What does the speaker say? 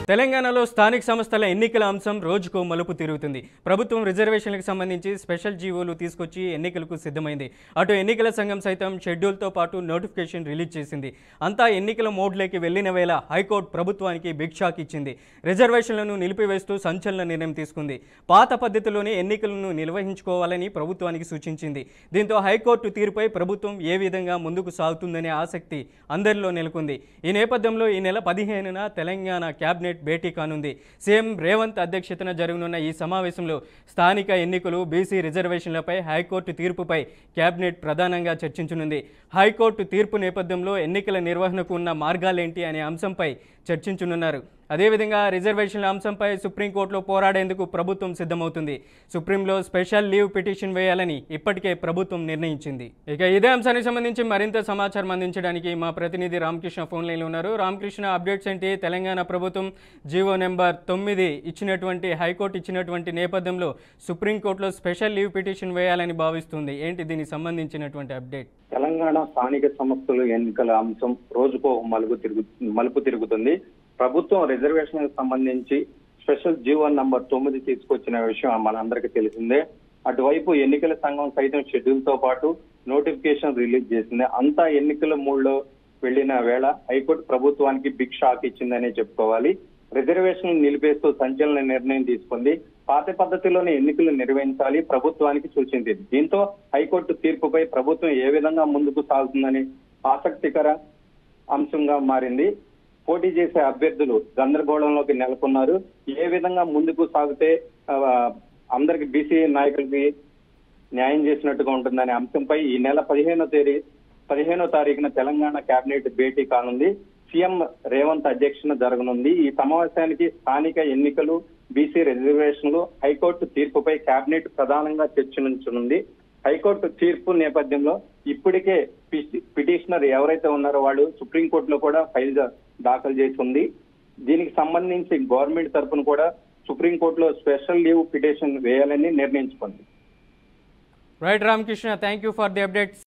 తెలంగాణలో స్థానిక సంస్థల ఎన్నికల అంశం రోజుకో మలుపు తిరుగుతుంది. ప్రభుత్వం రిజర్వేషన్లకు సంబంధించి స్పెషల్ జీవోలు తీసుకొచ్చి ఎన్నికలకు సిద్ధమైంది. అటు ఎన్నికల సంఘం సైతం షెడ్యూల్తో పాటు నోటిఫికేషన్ రిలీజ్ చేసింది. అంతా ఎన్నికల మోడ్లోకి వెళ్లిన వేళ హైకోర్టు ప్రభుత్వానికి బిగ్ షాక్ ఇచ్చింది. రిజర్వేషన్లను నిలిపివేస్తూ సంచలన నిర్ణయం తీసుకుంది. పాత పద్ధతిలోనే ఎన్నికలను నిర్వహించుకోవాలని ప్రభుత్వానికి సూచించింది. దీంతో హైకోర్టు తీర్పుపై ప్రభుత్వం ఏ విధంగా ముందుకు సాగుతుందనే ఆసక్తి అందరిలో నెలకొంది. ఈ నేపథ్యంలో ఈ నెల 15న తెలంగాణ క్యాబినెట్ భేటీ కానుంది. సీఎం రేవంత్ అధ్యక్షతన జరగనున్న ఈ సమావేశంలో స్థానిక ఎన్నికలు, బీసీ రిజర్వేషన్లపై హైకోర్టు తీర్పుపై కేబినెట్ ప్రధానంగా చర్చించనుంది. హైకోర్టు తీర్పు నేపథ్యంలో ఎన్నికల నిర్వహణకు ఉన్న మార్గాలేంటి అనే అంశంపై చర్చించనున్నారు. అదేవిధంగా రిజర్వేషన్ల అంశంపై సుప్రీంకోర్టులో పోరాడేందుకు ప్రభుత్వం సిద్ధమవుతుంది. సుప్రీంలో స్పెషల్ లీవ్ పిటిషన్ వేయాలని ఇప్పటికే ప్రభుత్వం నిర్ణయించింది. ఇక ఇదే అంశానికి సంబంధించి మరింత సమాచారం అందించడానికి మా ప్రతినిధి రామకృష్ణ ఫోన్ లైన్లో ఉన్నారు. రామకృష్ణ, అప్డేట్స్ ఏంటి? తెలంగాణ ప్రభుత్వం జీవో నెంబర్ 9 ఇచ్చినటువంటి హైకోర్టు ఇచ్చినటువంటి నేపథ్యంలో సుప్రీంకోర్టులో స్పెషల్ లీవ్ పిటిషన్ వేయాలని భావిస్తుంది. ఏంటి దీనికి సంబంధించినటువంటి అప్డేట్? తెలంగాణ స్థానిక సంస్థలు ఎన్నికల అంశం రోజుకో మలుపు తిరుగుతుంది. ప్రభుత్వం రిజర్వేషన్ సంబంధించి స్పెషల్ జీవో నంబర్ 9 తీసుకొచ్చిన విషయం మనందరికీ తెలిసిందే. అటువైపు ఎన్నికల సంఘం సైతం షెడ్యూల్ తో పాటు నోటిఫికేషన్ రిలీజ్ చేసింది. అంతా ఎన్నికల మూడ్లో వెళ్లిన వేళ హైకోర్టు ప్రభుత్వానికి బిగ్ షాక్ ఇచ్చిందనే చెప్పుకోవాలి. రిజర్వేషన్ నిలిపేస్తూ సంచలన నిర్ణయం తీసుకుంది. పాత పద్ధతిలోనే ఎన్నికలు నిర్వహించాలి ప్రభుత్వానికి సూచించింది. దీంతో హైకోర్టు తీర్పుపై ప్రభుత్వం ఏ విధంగా ముందుకు సాగుతుందని ఆసక్తికర అంశంగా మారింది. పోటీ చేసే అభ్యర్థులు గందరగోళంలోకి నెలకొన్నారు. ఏ విధంగా ముందుకు సాగితే అందరికి బీసీ నాయకులకి న్యాయం చేసినట్టుగా ఉంటుందనే అంశంపై ఈ నెల 15వ తారీఖున తెలంగాణ కేబినెట్ భేటీ కానుంది. సీఎం రేవంత్ అధ్యక్షతన జరగనుంది. ఈ సమావేశానికి స్థానిక ఎన్నికలు, బీసీ రిజర్వేషన్లు, హైకోర్టు తీర్పుపై కేబినెట్ ప్రధానంగా చర్చించనుంది. హైకోర్టు తీర్పు నేపథ్యంలో ఇప్పటికే పిటిషనర్ ఎవరైతే ఉన్నారో వాళ్ళు సుప్రీంకోర్టులో కూడా ఫైల్ దాఖలు చేసి ఉంది. దీనికి సంబంధించి గవర్నమెంట్ తరఫున కూడా సుప్రీంకోర్టులో స్పెషల్ లీవ్ పిటిషన్ వేయాలని నిర్ణయించుకుంది. Right Ramakrishna, thank you for the updates.